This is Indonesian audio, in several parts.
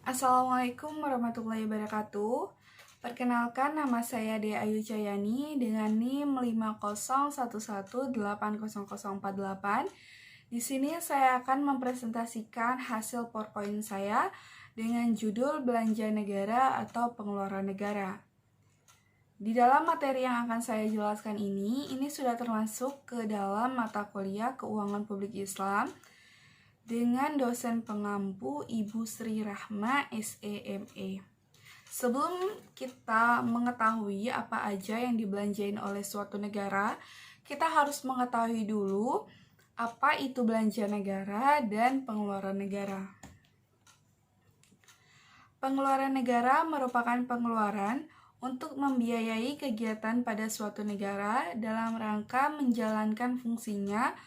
Assalamualaikum warahmatullahi wabarakatuh. Perkenalkan, nama saya Dea Ayu Cayani dengan NIM 501180048. Di sini saya akan mempresentasikan hasil PowerPoint saya dengan judul Belanja Negara atau Pengeluaran Negara. Di dalam materi yang akan saya jelaskan ini sudah termasuk ke dalam mata kuliah Keuangan Publik Islam dengan dosen pengampu Ibu Sri Rahma, SEME. Sebelum kita mengetahui apa aja yang dibelanjain oleh suatu negara, kita harus mengetahui dulu apa itu belanja negara dan pengeluaran negara. Pengeluaran negara merupakan pengeluaran untuk membiayai kegiatan pada suatu negara dalam rangka menjalankan fungsinya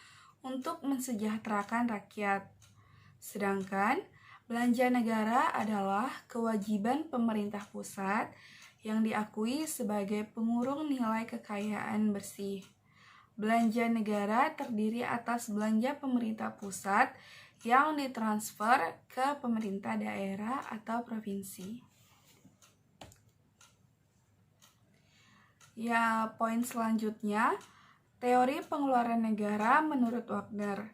untuk mensejahterakan rakyat. Sedangkan belanja negara adalah kewajiban pemerintah pusat yang diakui sebagai pengurung nilai kekayaan bersih. Belanja negara terdiri atas belanja pemerintah pusat yang ditransfer ke pemerintah daerah atau provinsi. Ya, poin selanjutnya, teori pengeluaran negara menurut Wagner.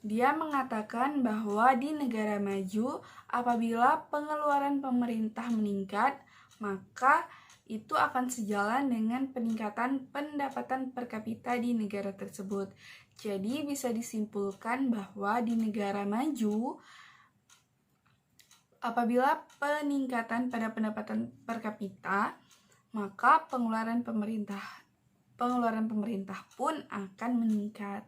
Dia mengatakan bahwa di negara maju, apabila pengeluaran pemerintah meningkat, maka itu akan sejalan dengan peningkatan pendapatan per kapita di negara tersebut. Jadi bisa disimpulkan bahwa di negara maju, apabila peningkatan pada pendapatan per kapita, maka pengeluaran pemerintah pun akan meningkat.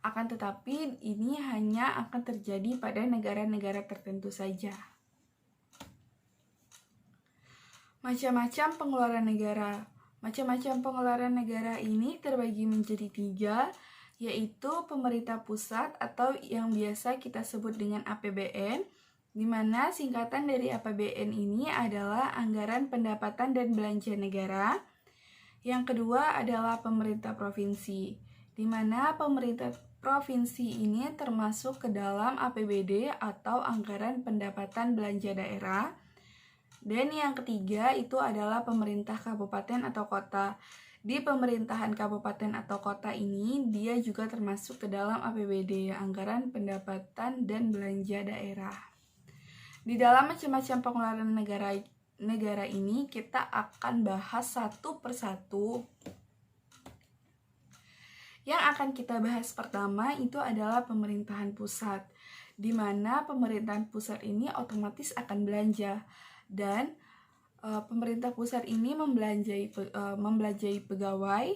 Akan tetapi ini hanya akan terjadi pada negara-negara tertentu saja. Macam-macam pengeluaran negara. Macam-macam pengeluaran negara ini terbagi menjadi 3, yaitu pemerintah pusat atau yang biasa kita sebut dengan APBN, di mana singkatan dari APBN ini adalah Anggaran Pendapatan dan Belanja Negara. Yang kedua adalah pemerintah provinsi, di mana pemerintah provinsi ini termasuk ke dalam APBD atau Anggaran Pendapatan Belanja Daerah. Dan yang ketiga itu adalah pemerintah kabupaten atau kota. Di pemerintahan kabupaten atau kota ini dia juga termasuk ke dalam APBD, Anggaran Pendapatan dan Belanja Daerah. Di dalam macam-macam pengeluaran negara ini kita akan bahas satu persatu. Yang akan kita bahas pertama itu adalah pemerintahan pusat, di mana pemerintahan pusat ini otomatis akan belanja, dan pemerintah pusat ini membelanjai pegawai,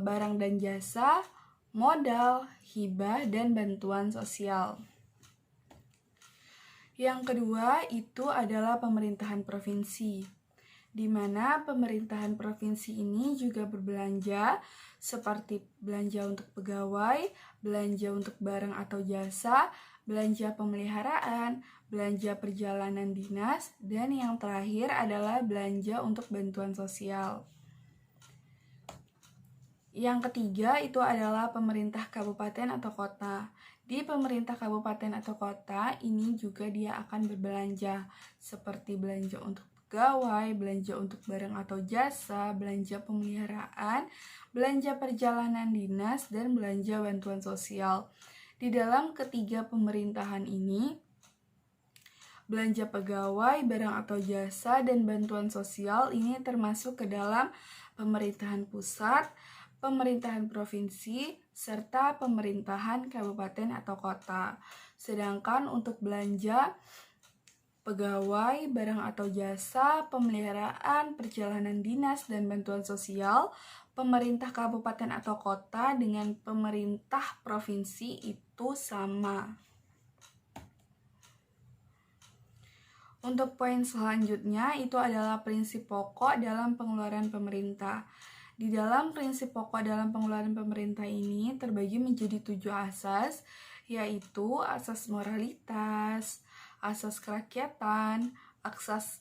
barang dan jasa, modal, hibah, dan bantuan sosial. Yang kedua itu adalah pemerintahan provinsi, di mana pemerintahan provinsi ini juga berbelanja seperti belanja untuk pegawai, belanja untuk barang atau jasa, belanja pemeliharaan, belanja perjalanan dinas, dan yang terakhir adalah belanja untuk bantuan sosial. Yang ketiga itu adalah pemerintah kabupaten atau kota. Di pemerintah kabupaten atau kota ini juga dia akan berbelanja seperti belanja untuk pegawai, belanja untuk barang atau jasa, belanja pemeliharaan, belanja perjalanan dinas, dan belanja bantuan sosial. Di dalam ketiga pemerintahan ini, belanja pegawai, barang atau jasa, dan bantuan sosial ini termasuk ke dalam pemerintahan pusat, pemerintahan provinsi, serta pemerintahan kabupaten atau kota. Sedangkan untuk belanja pegawai, barang atau jasa, pemeliharaan, perjalanan dinas, dan bantuan sosial, pemerintah kabupaten atau kota dengan pemerintah provinsi itu sama. Untuk poin selanjutnya itu adalah prinsip pokok dalam pengeluaran pemerintah. Di dalam prinsip pokok dalam pengeluaran pemerintah ini terbagi menjadi 7 asas, yaitu asas moralitas, asas kerakyatan, asas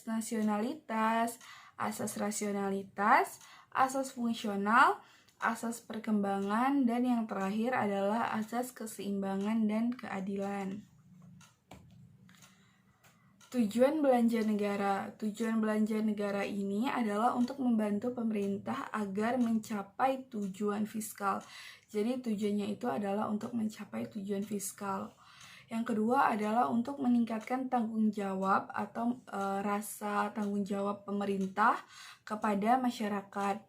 nasionalitas, asas rasionalitas, asas fungsional, asas perkembangan, dan yang terakhir adalah asas keseimbangan dan keadilan. Tujuan belanja negara. Tujuan belanja negara ini adalah untuk membantu pemerintah agar mencapai tujuan fiskal. Jadi tujuannya itu adalah untuk mencapai tujuan fiskal. Yang kedua adalah untuk meningkatkan tanggung jawab atau rasa tanggung jawab pemerintah kepada masyarakat.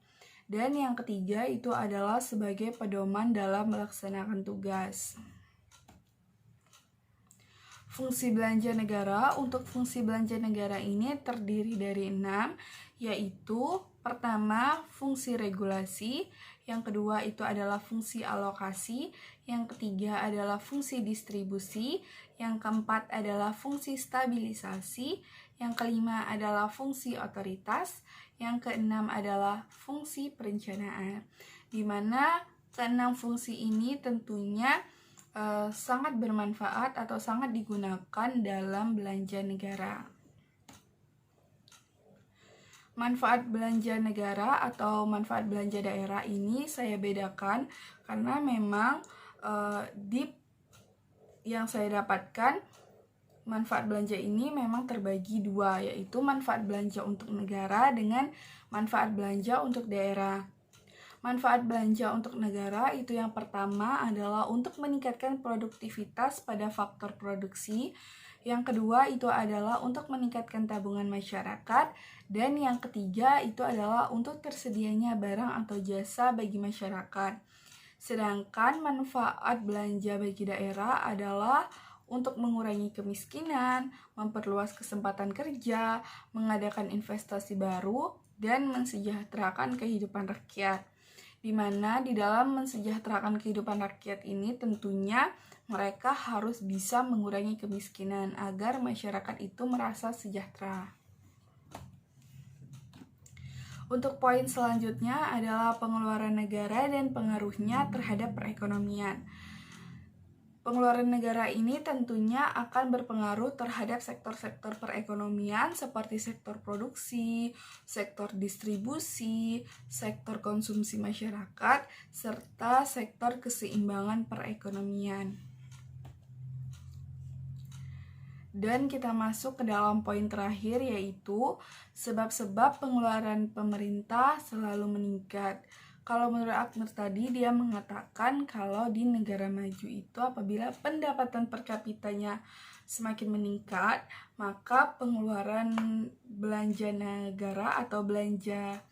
Dan yang ketiga itu adalah sebagai pedoman dalam melaksanakan tugas. Fungsi belanja negara. Untuk fungsi belanja negara ini terdiri dari 6, yaitu pertama fungsi regulasi, yang kedua itu adalah fungsi alokasi, yang ketiga adalah fungsi distribusi, yang keempat adalah fungsi stabilisasi, yang kelima adalah fungsi otoritas, yang keenam adalah fungsi perencanaan. Di mana keenam fungsi ini tentunya sangat bermanfaat atau sangat digunakan dalam belanja negara. Manfaat belanja negara atau manfaat belanja daerah ini saya bedakan karena memang yang saya dapatkan manfaat belanja ini memang terbagi dua, yaitu manfaat belanja untuk negara dengan manfaat belanja untuk daerah. Manfaat belanja untuk negara itu yang pertama adalah untuk meningkatkan produktivitas pada faktor produksi. Yang kedua itu adalah untuk meningkatkan tabungan masyarakat. Dan yang ketiga itu adalah untuk tersedianya barang atau jasa bagi masyarakat. Sedangkan manfaat belanja bagi daerah adalah untuk mengurangi kemiskinan, memperluas kesempatan kerja, mengadakan investasi baru, dan mensejahterakan kehidupan rakyat. Di mana di dalam mensejahterakan kehidupan rakyat ini tentunya mereka harus bisa mengurangi kemiskinan agar masyarakat itu merasa sejahtera. Untuk poin selanjutnya adalah pengeluaran negara dan pengaruhnya terhadap perekonomian. Pengeluaran negara ini tentunya akan berpengaruh terhadap sektor-sektor perekonomian seperti sektor produksi, sektor distribusi, sektor konsumsi masyarakat, serta sektor keseimbangan perekonomian. Dan kita masuk ke dalam poin terakhir, yaitu sebab-sebab pengeluaran pemerintah selalu meningkat. Kalau menurut Akmer tadi, dia mengatakan kalau di negara maju itu apabila pendapatan per kapitanya semakin meningkat, maka pengeluaran belanja negara atau belanja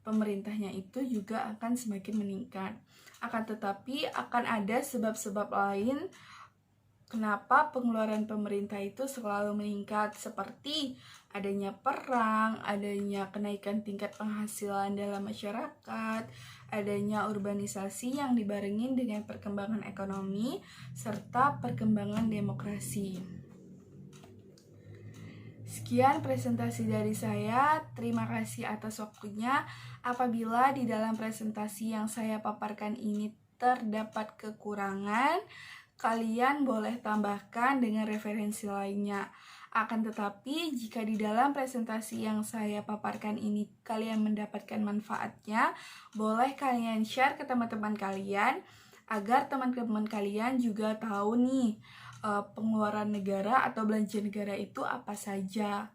pemerintahnya itu juga akan semakin meningkat. Akan tetapi akan ada sebab-sebab lain kenapa pengeluaran pemerintah itu selalu meningkat, seperti adanya perang, adanya kenaikan tingkat penghasilan dalam masyarakat, adanya urbanisasi yang dibarengin dengan perkembangan ekonomi, serta perkembangan demokrasi. Sekian presentasi dari saya, terima kasih atas waktunya. Apabila di dalam presentasi yang saya paparkan ini terdapat kekurangan, kalian boleh tambahkan dengan referensi lainnya. Akan tetapi, jika di dalam presentasi yang saya paparkan ini kalian mendapatkan manfaatnya, boleh kalian share ke teman-teman kalian, agar teman-teman kalian juga tahu nih, pengeluaran negara atau belanja negara itu apa saja,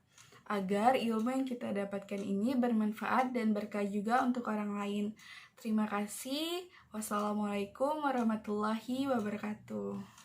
agar ilmu yang kita dapatkan ini bermanfaat dan berkah juga untuk orang lain. Terima kasih. Wassalamualaikum warahmatullahi wabarakatuh.